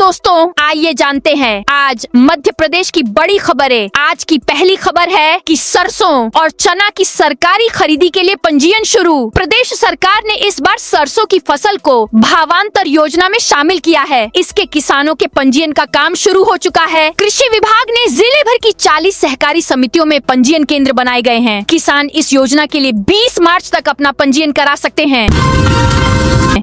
दोस्तों, आइए जानते हैं आज मध्य प्रदेश की बड़ी खबरें। आज की पहली खबर है कि सरसों और चना की सरकारी खरीदी के लिए पंजीयन शुरू। प्रदेश सरकार ने इस बार सरसों की फसल को भावांतर योजना में शामिल किया है। इसके किसानों के पंजीयन का काम शुरू हो चुका है। कृषि विभाग ने जिले भर की 40 सहकारी समितियों में पंजीयन केंद्र बनाए गए हैं। किसान इस योजना के लिए 20 मार्च तक अपना पंजीयन करा सकते हैं।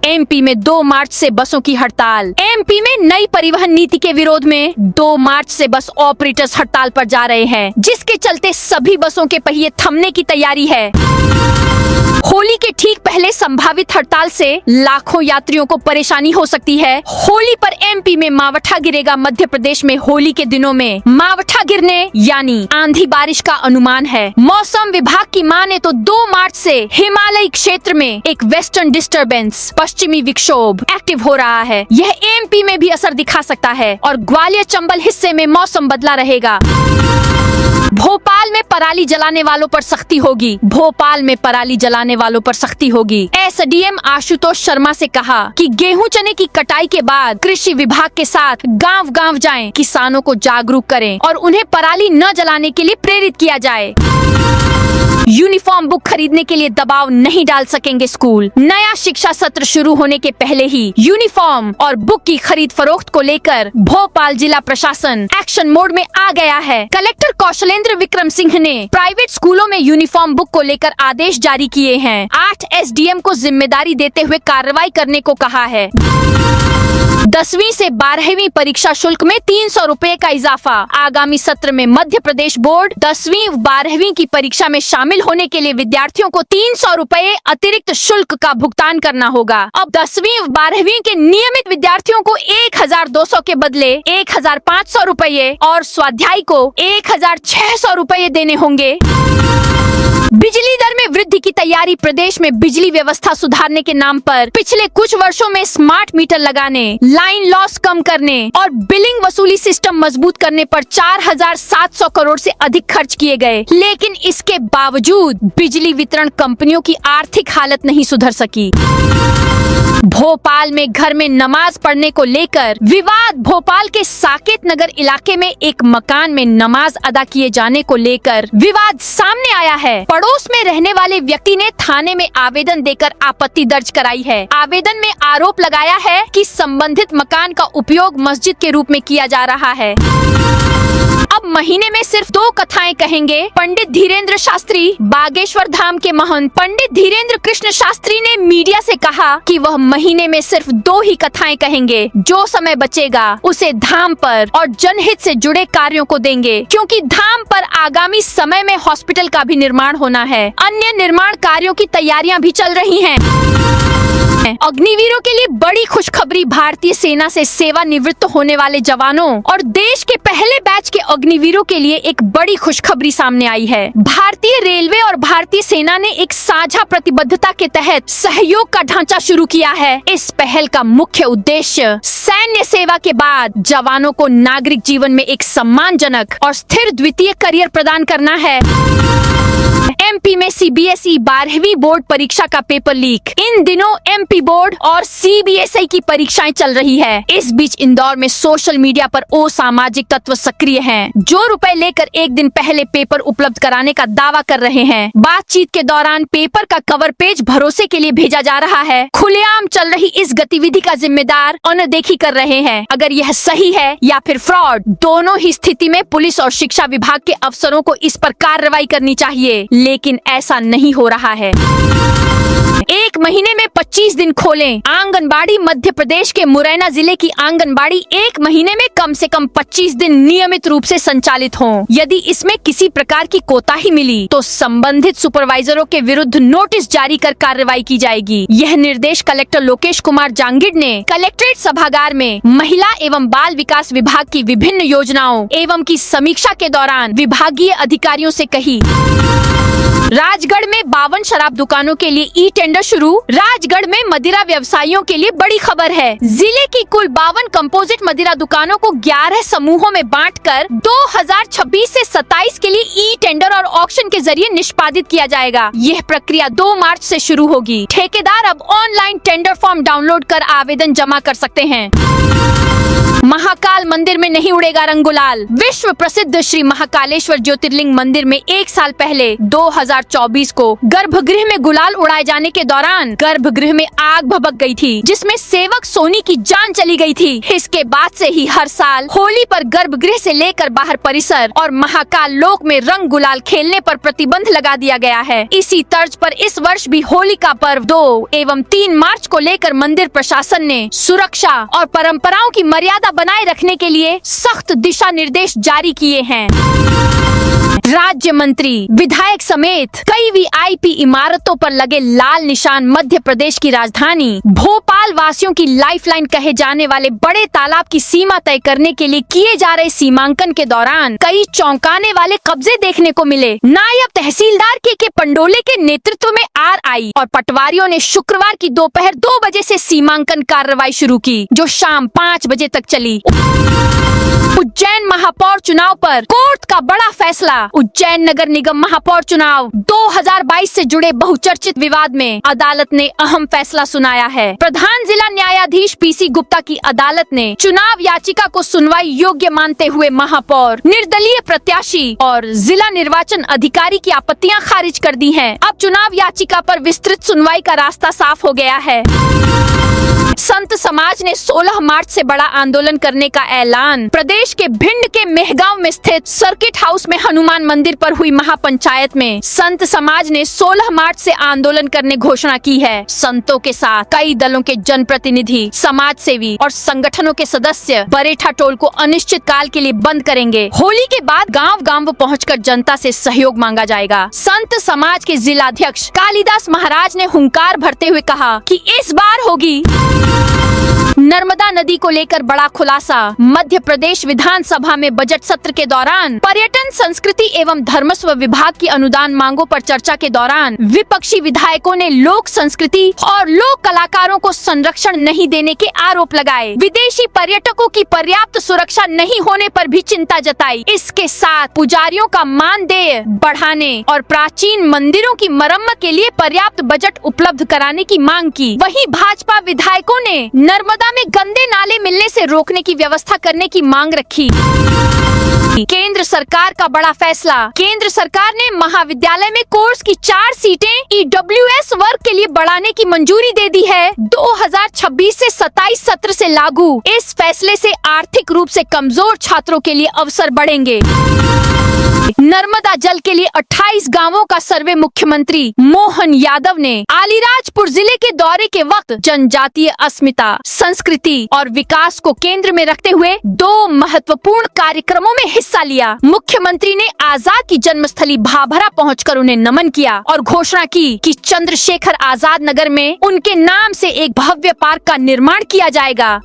एमपी में 2 मार्च से बसों की हड़ताल। एमपी में नई परिवहन नीति के विरोध में 2 मार्च से बस ऑपरेटर्स हड़ताल पर जा रहे हैं, जिसके चलते सभी बसों के पहिए थमने की तैयारी है। होली के ठीक पहले संभावित हड़ताल से लाखों यात्रियों को परेशानी हो सकती है। होली पर एमपी में मावठा गिरेगा। मध्य प्रदेश में होली के दिनों में मावठा गिरने यानी आंधी बारिश का अनुमान है। मौसम विभाग की माने तो 2 मार्च से हिमालयी क्षेत्र में एक वेस्टर्न डिस्टर्बेंस पश्चिमी विक्षोभ एक्टिव हो रहा है। यह एमपी में भी असर दिखा सकता है और ग्वालियर चंबल हिस्से में मौसम बदला रहेगा। भोपाल में पराली जलाने वालों पर सख्ती होगी। भोपाल में पराली जलाने वालों पर सख्ती होगी। एसडीएम आशुतोष शर्मा से कहा कि गेहूं चने की कटाई के बाद कृषि विभाग के साथ गांव-गांव जाएं, किसानों को जागरूक करें और उन्हें पराली न जलाने के लिए प्रेरित किया जाए। यूनिफॉर्म बुक खरीदने के लिए दबाव नहीं डाल सकेंगे स्कूल। नया शिक्षा सत्र शुरू होने के पहले ही यूनिफॉर्म और बुक की खरीद फरोख्त को लेकर भोपाल जिला प्रशासन एक्शन मोड में आ गया है। कलेक्टर कौशलेंद्र विक्रम सिंह ने प्राइवेट स्कूलों में यूनिफॉर्म बुक को लेकर आदेश जारी किए हैं। 8 एसडीएम को जिम्मेदारी देते हुए कार्रवाई करने को कहा है। 10वीं से 12वीं परीक्षा शुल्क में 300 रुपए का इजाफा। आगामी सत्र में मध्य प्रदेश बोर्ड 10वीं 12वीं की परीक्षा में शामिल होने के लिए विद्यार्थियों को 300 रुपए अतिरिक्त शुल्क का भुगतान करना होगा। अब 10वीं 12वीं के नियमित विद्यार्थियों को 1200 के बदले 1500 रुपए और स्वाध्यायी को 1600 रुपए देने होंगे। बिजली दर में वृद्धि की तैयारी। प्रदेश में बिजली व्यवस्था सुधारने के नाम पर पिछले कुछ वर्षों में स्मार्ट मीटर लगाने, लाइन लॉस कम करने और बिलिंग वसूली सिस्टम मजबूत करने पर 4700 करोड़ से अधिक खर्च किए गए, लेकिन इसके बावजूद बिजली वितरण कंपनियों की आर्थिक हालत नहीं सुधर सकी। भोपाल में घर में नमाज पढ़ने को लेकर विवाद। भोपाल के साकेत नगर इलाके में एक मकान में नमाज अदा किए जाने को लेकर विवाद सामने आया है। पड़ोस में रहने वाले व्यक्ति ने थाने में आवेदन देकर आपत्ति दर्ज कराई है। आवेदन में आरोप लगाया है कि संबंधित मकान का उपयोग मस्जिद के रूप में किया जा रहा है। अब महीने में सिर्फ 2 कथाएं कहेंगे पंडित धीरेन्द्र शास्त्री। बागेश्वर धाम के महंत पंडित धीरेन्द्र कृष्ण शास्त्री ने मीडिया से कहा कि वह महीने में सिर्फ 2 ही कथाएं कहेंगे। जो समय बचेगा उसे धाम पर और जनहित से जुड़े कार्यों को देंगे, क्योंकि धाम पर आगामी समय में हॉस्पिटल का भी निर्माण होना है। अन्य निर्माण कार्यों की तैयारियां भी चल रही हैं। अग्निवीरों के लिए बड़ी खुशखबरी। भारतीय सेना से सेवानिवृत्त होने वाले जवानों और देश के पहले बैच के अग्निवीरों के लिए एक बड़ी खुशखबरी सामने आई है। भारतीय रेलवे और भारतीय सेना ने एक साझा प्रतिबद्धता के तहत सहयोग का ढांचा शुरू किया है। इस पहल का मुख्य उद्देश्य सैन्य सेवा के बाद जवानों को नागरिक जीवन में एक सम्मानजनक और स्थिर द्वितीय करियर प्रदान करना है। एमपी में सीबीएसई 12वीं बोर्ड परीक्षा का पेपर लीक। इन दिनों एमपी बोर्ड और सीबीएसई की परीक्षाएं चल रही है। इस बीच इंदौर में सोशल मीडिया पर असामाजिक तत्व सक्रिय हैं, जो रुपए लेकर एक दिन पहले पेपर उपलब्ध कराने का दावा कर रहे हैं। बातचीत के दौरान पेपर का कवर पेज भरोसे के लिए भेजा जा रहा है। खुलेआम चल रही इस गतिविधि का जिम्मेदार अनदेखी कर रहे हैं। अगर यह सही है या फिर फ्रॉड, दोनों ही स्थिति में पुलिस और शिक्षा विभाग के अफसरों को इस पर कार्रवाई करनी चाहिए, लेकिन ऐसा नहीं हो रहा है। एक महीने में 25 दिन खोलें आंगनबाड़ी। मध्य प्रदेश के मुरैना जिले की आंगनबाड़ी एक महीने में कम से कम 25 दिन नियमित रूप से संचालित हों। यदि इसमें किसी प्रकार की कोताही मिली तो संबंधित सुपरवाइजरों के विरुद्ध नोटिस जारी कर कार्रवाई की जाएगी। यह निर्देश कलेक्टर लोकेश कुमार जांगिड ने कलेक्ट्रेट सभागार में महिला एवं बाल विकास विभाग की विभिन्न योजनाओं एवं की समीक्षा के दौरान विभागीय अधिकारियों से कही। राजगढ़ में 52 शराब दुकानों के लिए ई टेंडर शुरू। राजगढ़ में मदिरा व्यवसायियों के लिए बड़ी खबर है। जिले की कुल 52 कंपोजिट मदिरा दुकानों को 11 समूहों में बांटकर 2026 से 27 के लिए ई टेंडर और ऑक्शन के जरिए निष्पादित किया जाएगा। यह प्रक्रिया 2 मार्च से शुरू होगी। ठेकेदार अब ऑनलाइन टेंडर फॉर्म डाउनलोड कर आवेदन जमा कर सकते हैं। मंदिर में नहीं उड़ेगा रंग गुलाल। विश्व प्रसिद्ध श्री महाकालेश्वर ज्योतिर्लिंग मंदिर में 1 साल पहले 2024 को गर्भगृह में गुलाल उड़ाए जाने के दौरान गर्भगृह में आग भभक गई थी, जिसमें सेवक सोनी की जान चली गई थी। इसके बाद से ही हर साल होली पर गर्भगृह से लेकर बाहर परिसर और महाकाल लोक में रंग गुलाल खेलने पर प्रतिबंध लगा दिया गया है। इसी तर्ज पर इस वर्ष भी होली का पर्व 2 एवं 3 मार्च को लेकर मंदिर प्रशासन ने सुरक्षा और परंपराओं की मर्यादा बनाए रखने के लिए सख्त दिशा निर्देश जारी किए हैं। राज्य मंत्री, विधायक समेत कई वीआईपी इमारतों पर लगे लाल निशान मध्य प्रदेश की राजधानी भोपाल वासियों की लाइफलाइन कहे जाने वाले बड़े तालाब की सीमा तय करने के लिए किए जा रहे सीमांकन के दौरान कई चौंकाने वाले कब्जे देखने को मिले। नायब तहसीलदार के पंडोले के नेतृत्व में आरआई और पटवारियों ने शुक्रवार की दोपहर 2 बजे से सीमांकन कार्रवाई शुरू की, जो शाम 5 बजे तक चली। उज्जैन महापौर चुनाव पर कोर्ट का बड़ा फैसला। उज्जैन नगर निगम महापौर चुनाव 2022 से जुड़े बहुचर्चित विवाद में अदालत ने अहम फैसला सुनाया है। प्रधान जिला न्यायाधीश पीसी गुप्ता की अदालत ने चुनाव याचिका को सुनवाई योग्य मानते हुए महापौर, निर्दलीय प्रत्याशी और जिला निर्वाचन अधिकारी की आपत्तियां खारिज कर दी हैं। अब चुनाव याचिका पर विस्तृत सुनवाई का रास्ता साफ हो गया है। संत समाज ने 16 मार्च से बड़ा आंदोलन करने का ऐलान। प्रदेश के भिंड के मेहगांव में स्थित सर्किट हाउस में हनुमान मंदिर पर हुई महापंचायत में संत समाज ने 16 मार्च से आंदोलन करने घोषणा की है। संतों के साथ कई दलों के जनप्रतिनिधि, समाज सेवी और संगठनों के सदस्य बरेठा टोल को अनिश्चित काल के लिए बंद करेंगे। होली के बाद गांव-गांव पहुंचकर जनता से सहयोग मांगा जाएगा। संत समाज के जिलाध्यक्ष कालिदास महाराज ने हुंकार भरते हुए कहा कि इस बार होगी। नर्मदा नदी को लेकर बड़ा खुलासा। मध्य प्रदेश विधानसभा में बजट सत्र के दौरान पर्यटन, संस्कृति एवं धर्मस्व विभाग की अनुदान मांगों पर चर्चा के दौरान विपक्षी विधायकों ने लोक संस्कृति और लोक कलाकारों को संरक्षण नहीं देने के आरोप लगाए। विदेशी पर्यटकों की पर्याप्त सुरक्षा नहीं होने पर भी चिंता जताई। इसके साथ पुजारियों का मानदेय बढ़ाने और प्राचीन मंदिरों की मरम्मत के लिए पर्याप्त बजट उपलब्ध कराने की मांग की। वहीं भाजपा विधायकों ने नर्मदा में गंदे नाले मिलने से रोकने की व्यवस्था करने की मांग रखी। केंद्र सरकार का बड़ा फैसला। केंद्र सरकार ने महाविद्यालय में कोर्स की 4 सीटें ईडब्ल्यूएस वर्ग के लिए बढ़ाने की मंजूरी दे दी है। 2026 से 27 सत्र से लागू। इस फैसले से आर्थिक रूप से कमजोर छात्रों के लिए अवसर बढ़ेंगे। नर्मदा जल के लिए 28 गांवों का सर्वे मुख्यमंत्री मोहन यादव ने अलीराजपुर जिले के दौरे के वक्त जनजातीय अस्मिता, संस्कृति और विकास को केंद्र में रखते हुए 2 महत्वपूर्ण कार्यक्रमों में हिस्सा लिया। मुख्यमंत्री ने आजाद की जन्मस्थली भाभरा पहुंचकर उन्हें नमन किया और घोषणा की कि चंद्रशेखर आजाद नगर में उनके नाम से एक भव्य पार्क का निर्माण किया जाएगा।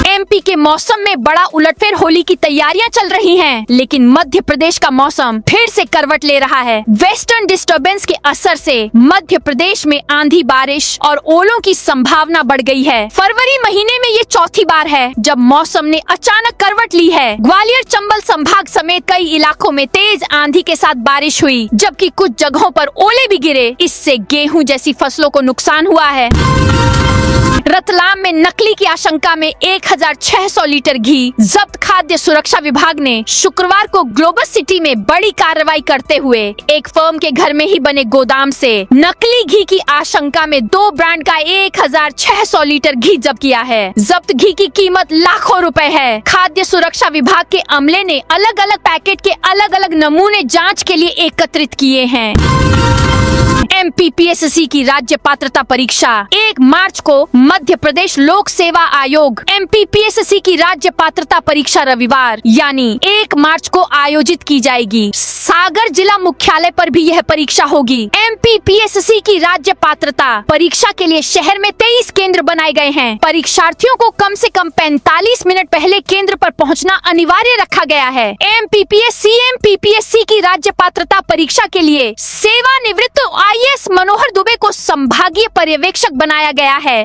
एमपी के मौसम में बड़ा उलटफेर। होली की तैयारियां चल रही हैं, लेकिन मध्य प्रदेश का मौसम फिर से करवट ले रहा है। वेस्टर्न डिस्टर्बेंस के असर से मध्य प्रदेश में आंधी, बारिश और ओलों की संभावना बढ़ गई है। फरवरी महीने में ये चौथी बार है जब मौसम ने अचानक करवट ली है। ग्वालियर, चंबल संभाग समेत कई इलाकों में तेज आंधी के साथ बारिश हुई, जबकि कुछ जगहों पर ओले भी गिरे। इससे गेहूं जैसी फसलों को नुकसान हुआ है। रतलाम में नकली की आशंका में 1600 लीटर घी जब्त। खाद्य सुरक्षा विभाग ने शुक्रवार को ग्लोबल सिटी में बड़ी कार्रवाई करते हुए एक फर्म के घर में ही बने गोदाम से नकली घी की आशंका में 2 ब्रांड का 1600 लीटर घी जब्त किया है। जब्त घी की कीमत लाखों रुपए है। खाद्य सुरक्षा विभाग के अमले ने अलग अलग पैकेट के अलग अलग नमूने जांच के लिए एकत्रित किए हैं। एमपीपीएससी की राज्य पात्रता परीक्षा 1 मार्च को मध्य प्रदेश लोक सेवा आयोग एमपीपीएससी की राज्य पात्रता परीक्षा रविवार यानी 1 मार्च को आयोजित की जाएगी। सागर जिला मुख्यालय पर भी यह परीक्षा होगी। एमपीपीएससी की राज्य पात्रता परीक्षा के लिए शहर में 23 केंद्र बनाए गए हैं। परीक्षार्थियों को कम से कम 45 मिनट पहले केंद्र पर पहुंचना अनिवार्य रखा गया है। एमपीपीएससी की राज्य पात्रता परीक्षा के लिए सेवानिवृत्त आईएएस मनोहर दुबे को संभागीय पर्यवेक्षक बनाया गया है।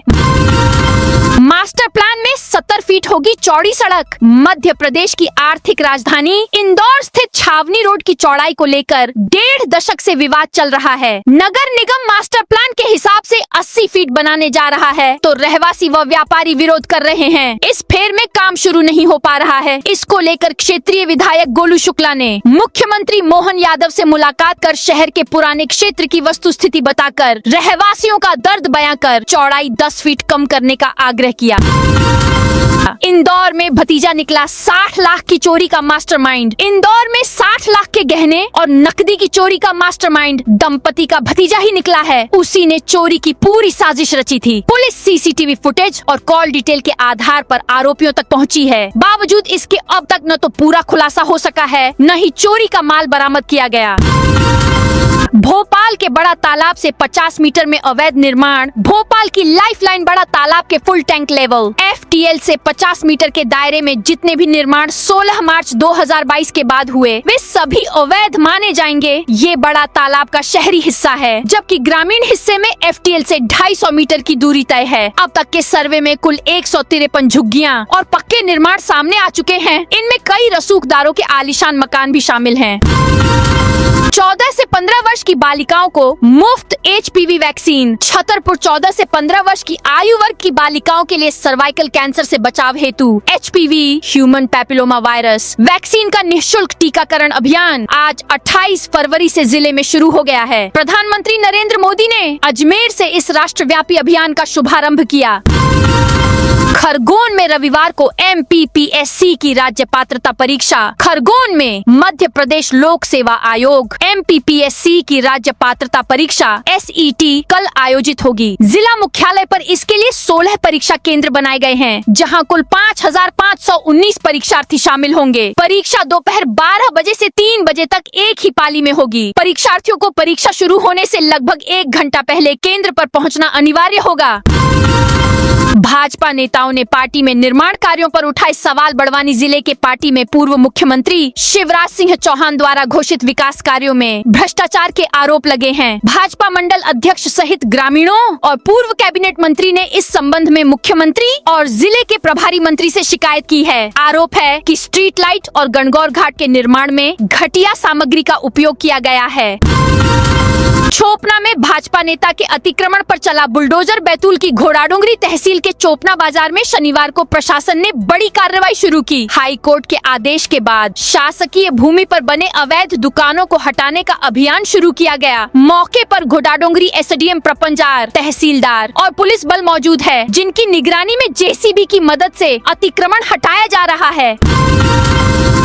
मास्टर प्लान में 70 फीट होगी चौड़ी सड़क। मध्य प्रदेश की आर्थिक राजधानी इंदौर स्थित छावनी रोड की चौड़ाई को लेकर 1.5 दशक से विवाद चल रहा है। नगर निगम मास्टर प्लान के हिसाब से 80 फीट बनाने जा रहा है तो रहवासी व व्यापारी विरोध कर रहे हैं। इस फेर में काम शुरू नहीं हो पा रहा है। इसको लेकर क्षेत्रीय विधायक गोलू शुक्ला ने मुख्यमंत्री मोहन यादव से मुलाकात कर शहर के पुराने क्षेत्र की वस्तुस्थिति बताकर रहवासियों का दर्द बयां कर चौड़ाई 10 फीट कम करने का आग्रह किया। इंदौर में भतीजा निकला 60 लाख की चोरी का मास्टरमाइंड। इंदौर में 60 लाख के गहने और नकदी की चोरी का मास्टरमाइंड दंपति का भतीजा ही निकला है। उसी ने चोरी की पूरी साजिश रची थी। पुलिस सीसीटीवी फुटेज और कॉल डिटेल के आधार पर आरोपियों तक पहुंची है। बावजूद इसके अब तक न तो पूरा खुलासा हो सका है, न ही चोरी का माल बरामद किया गया। भोपाल के बड़ा तालाब से 50 मीटर में अवैध निर्माण। भोपाल की लाइफलाइन बड़ा तालाब के फुल टैंक लेवल FTL से 50 मीटर के दायरे में जितने भी निर्माण 16 मार्च 2022 के बाद हुए वे सभी अवैध माने जाएंगे। ये बड़ा तालाब का शहरी हिस्सा है, जबकि ग्रामीण हिस्से में FTL से 250 मीटर की दूरी तय है। अब तक के सर्वे में कुल 153 झुग्गियां और पक्के निर्माण सामने आ चुके हैं। इनमें कई रसूखदारों के आलीशान मकान भी शामिल हैं। 14 से 15 वर्ष की बालिकाओं को मुफ्त HPV वैक्सीन। छतरपुर 14 से 15 वर्ष की आयु वर्ग की बालिकाओं के लिए सर्वाइकल कैंसर से बचाव हेतु HPV human papilloma virus vaccine का निःशुल्क टीकाकरण अभियान आज 28 फरवरी से जिले में शुरू हो गया है। प्रधानमंत्री नरेंद्र मोदी ने अजमेर से इस राष्ट्रव्यापी अभियान का शुभारंभ किया। खरगोन में रविवार को MPPSC की राज्य पात्रता परीक्षा। खरगोन में मध्य प्रदेश लोक सेवा आयोग MPPSC की राज्य पात्रता परीक्षा SET कल आयोजित होगी। जिला मुख्यालय पर इसके लिए 16 परीक्षा केंद्र बनाए गए हैं, जहां कुल 5519 परीक्षार्थी शामिल होंगे। परीक्षा दोपहर 12 बजे से 3 बजे तक एक ही पाली में होगी। परीक्षार्थियों को परीक्षा शुरू होने से लगभग 1 घंटा पहले केंद्र पर पहुंचना अनिवार्य होगा। भाजपा नेताओं ने पार्टी में निर्माण कार्यों पर उठाए सवाल। बड़वानी जिले के पार्टी में पूर्व मुख्यमंत्री शिवराज सिंह चौहान द्वारा घोषित विकास कार्यों में भ्रष्टाचार के आरोप लगे हैं। भाजपा मंडल अध्यक्ष सहित ग्रामीणों और पूर्व कैबिनेट मंत्री ने इस संबंध में मुख्यमंत्री और जिले के प्रभारी मंत्री से शिकायत की है। आरोप है कि स्ट्रीट लाइट और गणगौर घाट के निर्माण में घटिया सामग्री का उपयोग किया गया है। चोपना में भाजपा नेता के अतिक्रमण पर चला बुलडोजर। बैतूल की घोड़ाडोंगरी तहसील के चोपना बाजार में शनिवार को प्रशासन ने बड़ी कार्रवाई शुरू की। हाई कोर्ट के आदेश के बाद शासकीय भूमि पर बने अवैध दुकानों को हटाने का अभियान शुरू किया गया। मौके पर घोड़ाडोंगरी SDM प्रपंचार, तहसीलदार और पुलिस बल मौजूद है, जिनकी निगरानी में JCB की मदद से अतिक्रमण हटाया जा रहा है।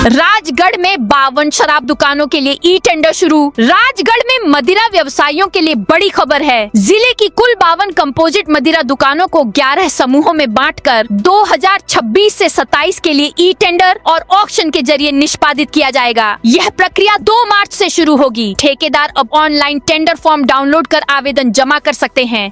राजगढ़ में 52 शराब दुकानों के लिए ई-टेंडर शुरू। राजगढ़ में मदिरा व्यवसायियों के लिए बड़ी खबर है। जिले की कुल 52 कंपोजिट मदिरा दुकानों को 11 समूहों में बांटकर 2026 से 27 के लिए ई-टेंडर और ऑक्शन के जरिए निष्पादित किया जाएगा। यह प्रक्रिया 2 मार्च से शुरू होगी। ठेकेदार अब ऑनलाइन टेंडर फॉर्म डाउनलोड कर आवेदन जमा कर सकते हैं।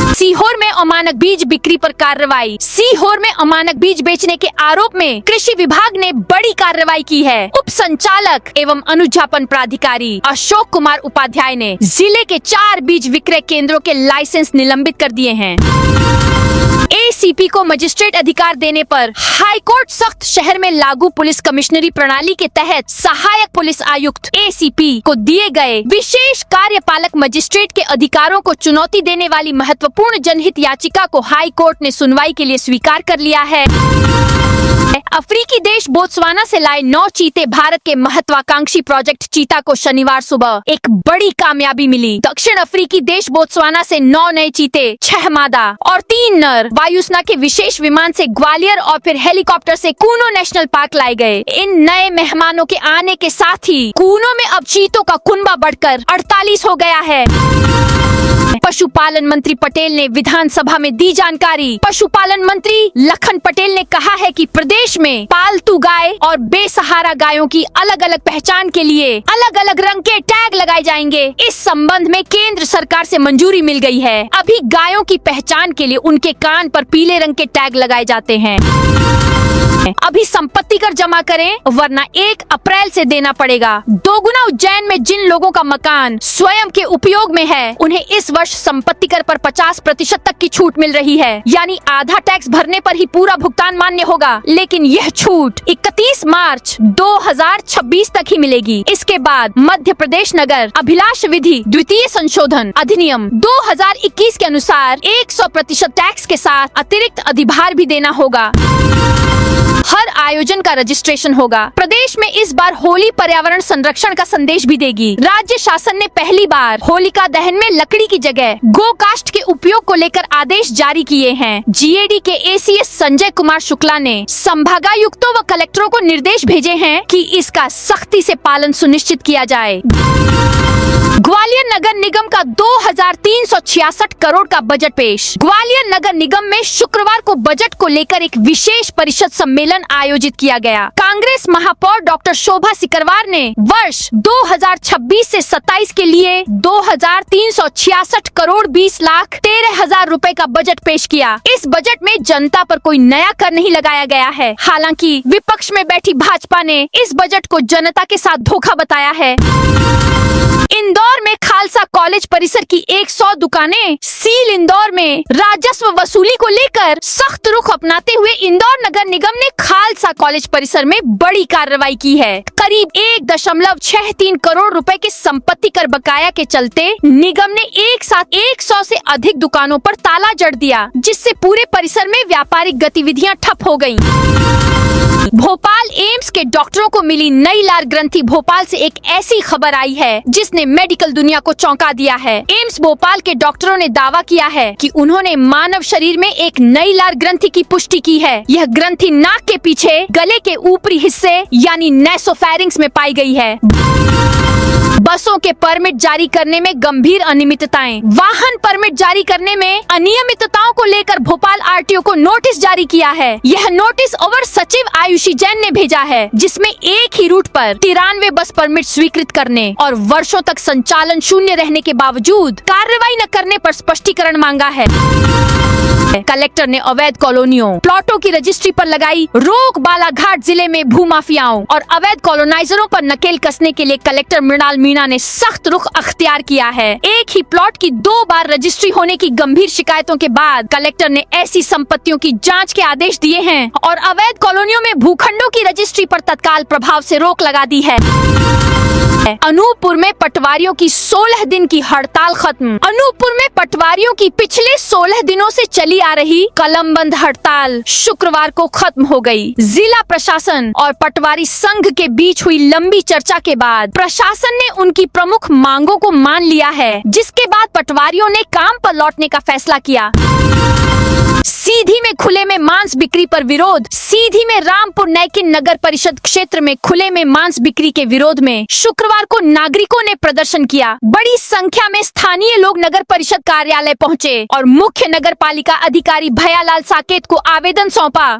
सीहोर में अमानक बीज बिक्री पर कार्रवाई। सीहोर में अमानक बीज बेचने के आरोप में कृषि विभाग ने बड़ी कार्रवाई की है। उप संचालक एवं अनुज्ञापन प्राधिकारी अशोक कुमार उपाध्याय ने जिले के 4 बीज विक्रय केंद्रों के लाइसेंस निलंबित कर दिए हैं। ACP को मजिस्ट्रेट अधिकार देने पर हाई कोर्ट सख्त। शहर में लागू पुलिस कमिश्नरी प्रणाली के तहत सहायक पुलिस आयुक्त ACP को दिए गए विशेष कार्यपालक मजिस्ट्रेट के अधिकारों को चुनौती देने वाली महत्वपूर्ण जनहित याचिका को हाई कोर्ट ने सुनवाई के लिए स्वीकार कर लिया है। अफ्रीकी देश बोत्सवाना से लाए 9 चीते। भारत के महत्वाकांक्षी प्रोजेक्ट चीता को शनिवार सुबह एक बड़ी कामयाबी मिली। दक्षिण अफ्रीकी देश बोत्सवाना से 9 नए चीते, 6 मादा और 3 नर वायुसेना के विशेष विमान से ग्वालियर और फिर हेलीकॉप्टर से कूनो नेशनल पार्क लाए गए। इन नए मेहमानों के आने के साथ ही कूनो में अब चीतों का कुनबा बढ़कर 48 हो गया है। पशुपालन मंत्री पटेल ने विधानसभा में दी जानकारी। पशुपालन मंत्री लखन पटेल ने कहा है कि प्रदेश में पालतू गाय और बेसहारा गायों की अलग अलग पहचान के लिए अलग अलग रंग के टैग लगाए जाएंगे। इस संबंध में केंद्र सरकार से मंजूरी मिल गई है। अभी गायों की पहचान के लिए उनके कान पर पीले रंग के टैग लगाए जाते हैं। अभी संपत्ति कर जमा करें, वरना 1 अप्रैल से देना पड़ेगा। दोगुना उज्जैन में जिन लोगों का मकान स्वयं के उपयोग में है, उन्हें इस वर्ष संपत्ति कर पर 50% तक की छूट मिल रही है, यानी आधा टैक्स भरने पर ही पूरा भुगतान मान्य होगा। लेकिन यह छूट 31 मार्च 2026 तक ही मिलेगी। इसके बाद मध्य प्रदेश नगर अभिलाष विधि द्वितीय संशोधन अधिनियम 2021 के अनुसार 100% टैक्स के साथ अतिरिक्त अधिभार भी देना होगा। हर आयोजन का रजिस्ट्रेशन होगा। प्रदेश में इस बार होली पर्यावरण संरक्षण का संदेश भी देगी। राज्य शासन ने पहली बार होलिका दहन में लकड़ी की जगह गो काष्ठ के उपयोग को लेकर आदेश जारी किए हैं। जीएडी के एसीएस संजय कुमार शुक्ला ने संभागायुक्तों व कलेक्टरों को निर्देश भेजे हैं कि इसका सख्ती से पालन सुनिश्चित किया जाए। ग्वालियर नगर निगम का 2366 करोड़ का बजट पेश। ग्वालियर नगर निगम में शुक्रवार को बजट को लेकर एक विशेष परिषद सम्मेलन आयोजित किया गया। कांग्रेस महापौर डॉक्टर शोभा सिकरवार ने वर्ष 2026 से 27 के लिए 2366 करोड़ 20 लाख 13,000 रुपए का बजट पेश किया। इस बजट में जनता पर कोई नया कर नहीं लगाया गया है। हालांकि विपक्ष में बैठी भाजपा ने इस बजट को जनता के साथ धोखा बताया है। इंदौर में खालसा कॉलेज परिसर की 100 दुकानें सील। इंदौर में राजस्व वसूली को लेकर सख्त रुख अपनाते हुए इंदौर नगर निगम ने खालसा कॉलेज परिसर में बड़ी कार्रवाई की है। करीब 1.63 करोड़ रुपए के संपत्ति कर बकाया के चलते निगम ने एक साथ 100 से अधिक दुकानों पर ताला जड़ दिया, जिससे पूरे परिसर में व्यापारिक गतिविधियां ठप हो गयी। भोपाल एम्स के डॉक्टरों को मिली नई लार ग्रंथि। भोपाल से एक ऐसी खबर आई है जिसने मेडिकल दुनिया को चौंका दिया है। एम्स भोपाल के डॉक्टरों ने दावा किया है कि उन्होंने मानव शरीर में एक नई लार ग्रंथि की पुष्टि की है। यह ग्रंथि नाक के पीछे गले के ऊपरी हिस्से यानी नेसोफेरिंक्स में पाई गई है। बसों के परमिट जारी करने में गंभीर अनियमितताएं। वाहन परमिट जारी करने में अनियमितताओं को लेकर भोपाल आरटीओ को नोटिस जारी किया है। यह नोटिस अवर सचिव आयुषी जैन ने भेजा है, जिसमें एक ही रूट पर 93 बस परमिट स्वीकृत करने और वर्षों तक संचालन शून्य रहने के बावजूद कार्रवाई न करने पर स्पष्टीकरण मांगा है। कलेक्टर ने अवैध कॉलोनियों प्लॉटों की रजिस्ट्री पर लगाई रोक। बालाघाट जिले में भूमाफियाओं और अवैध कॉलोनाइजरों पर नकेल कसने के लिए कलेक्टर मृणाल मीणा ने सख्त रुख अख्तियार किया है। एक ही प्लॉट की 2 बार रजिस्ट्री होने की गंभीर शिकायतों के बाद कलेक्टर ने ऐसी संपत्तियों की जांच के आदेश दिए हैं और अवैध कॉलोनियों में भूखंडों की रजिस्ट्री पर तत्काल प्रभाव से रोक लगा दी है। अनूपपुर में पटवारियों की 16 दिन की हड़ताल खत्म। अनूपपुर में पटवारियों की पिछले 16 दिनों से चली आ रही कलमबंद हड़ताल शुक्रवार को खत्म हो गई। जिला प्रशासन और पटवारी संघ के बीच हुई लंबी चर्चा के बाद प्रशासन ने उनकी प्रमुख मांगों को मान लिया है, जिसके बाद पटवारियों ने काम पर लौटने का फैसला किया। सीधी में खुले में मांस बिक्री पर विरोध। सीधी में रामपुर नैकिन नगर परिषद क्षेत्र में खुले में मांस बिक्री के विरोध में शुक्रवार को नागरिकों ने प्रदर्शन किया। बड़ी संख्या में स्थानीय लोग नगर परिषद कार्यालय पहुंचे और मुख्य नगर पालिका अधिकारी भैयालाल साकेत को आवेदन सौंपा।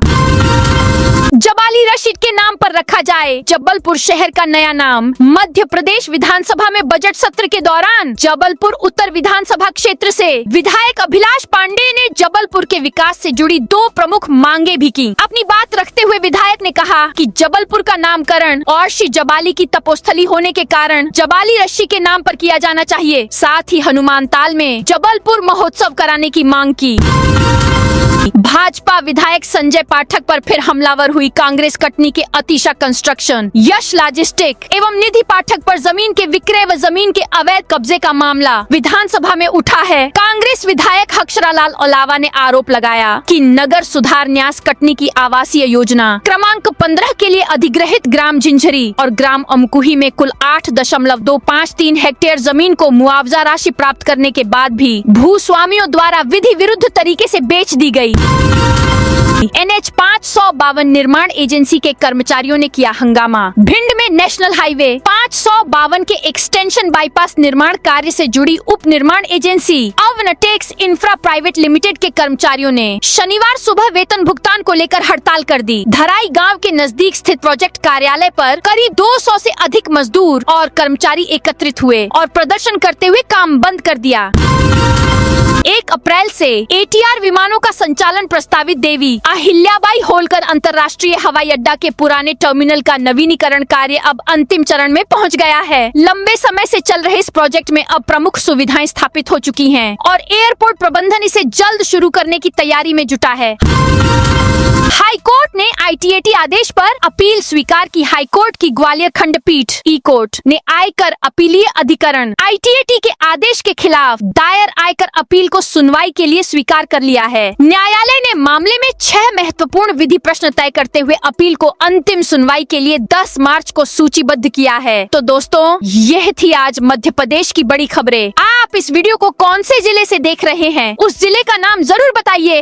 जबाली रशीद के नाम पर रखा जाए जबलपुर शहर का नया नाम। मध्य प्रदेश विधानसभा में बजट सत्र के दौरान जबलपुर उत्तर विधानसभा क्षेत्र से विधायक अभिलाष पांडे ने जबलपुर के विकास से जुड़ी 2 प्रमुख मांगे भी की। अपनी बात रखते हुए विधायक ने कहा कि जबलपुर का नामकरण और श्री जबाली की तपोस्थली होने के कारण जबाली रशी के नाम पर किया जाना चाहिए। साथ ही हनुमान ताल में जबलपुर महोत्सव कराने की मांग की। भाजपा विधायक संजय पाठक पर फिर हमलावर हुई कांग्रेस कटनी के अतिशा कंस्ट्रक्शन। यश लॉजिस्टिक एवं निधि पाठक पर जमीन के विक्रय व जमीन के अवैध कब्जे का मामला विधानसभा में उठा है। कांग्रेस विधायक हक्षरालाल ओलावा ने आरोप लगाया कि नगर सुधार न्यास कटनी की आवासीय योजना क्रमांक 15 के लिए अधिग्रहित ग्राम झिंझरी और ग्राम अमकुही में कुल 8.253 हेक्टेयर जमीन को मुआवजा राशि प्राप्त करने के बाद भी भूस्वामियों द्वारा विधि विरुद्ध तरीके से बेच दी गई। NH 552 निर्माण एजेंसी के कर्मचारियों ने किया हंगामा। भिंड में नेशनल हाईवे 552 के एक्सटेंशन बाईपास निर्माण कार्य से जुड़ी उप निर्माण एजेंसी अवनटेक्स इंफ्रा प्राइवेट लिमिटेड के कर्मचारियों ने शनिवार सुबह वेतन भुगतान को लेकर हड़ताल कर दी। धराई गांव के नजदीक स्थित प्रोजेक्ट कार्यालय पर करीब 200 से अधिक मजदूर और कर्मचारी एकत्रित हुए और प्रदर्शन करते हुए काम बंद कर दिया। 1 अप्रैल से ATR विमानों का संचालन प्रस्तावित देवी अहिल्याबाई होलकर अंतर्राष्ट्रीय हवाई अड्डा के पुराने टर्मिनल का नवीनीकरण कार्य अब अंतिम चरण में पहुंच गया है। लंबे समय से चल रहे इस प्रोजेक्ट में अब प्रमुख सुविधाएं स्थापित हो चुकी हैं और एयरपोर्ट प्रबंधन इसे जल्द शुरू करने की तैयारी में जुटा है। हाई कोर्ट ने ITAT आदेश पर अपील स्वीकार की। हाई कोर्ट की ग्वालियर खंडपीठ ई कोर्ट ने आयकर अपीलीय अधिकरण ITAT के आदेश के खिलाफ दायर आयकर अपील को सुनवाई के लिए स्वीकार कर लिया है। न्यायालय ने मामले में 6 महत्वपूर्ण विधि प्रश्न तय करते हुए अपील को अंतिम सुनवाई के लिए 10 मार्च को सूचीबद्ध किया है। तो दोस्तों, यह थी आज मध्य प्रदेश की बड़ी खबरें। आप इस वीडियो को कौन से जिले से देख रहे हैं, उस जिले का नाम जरूर बताइए।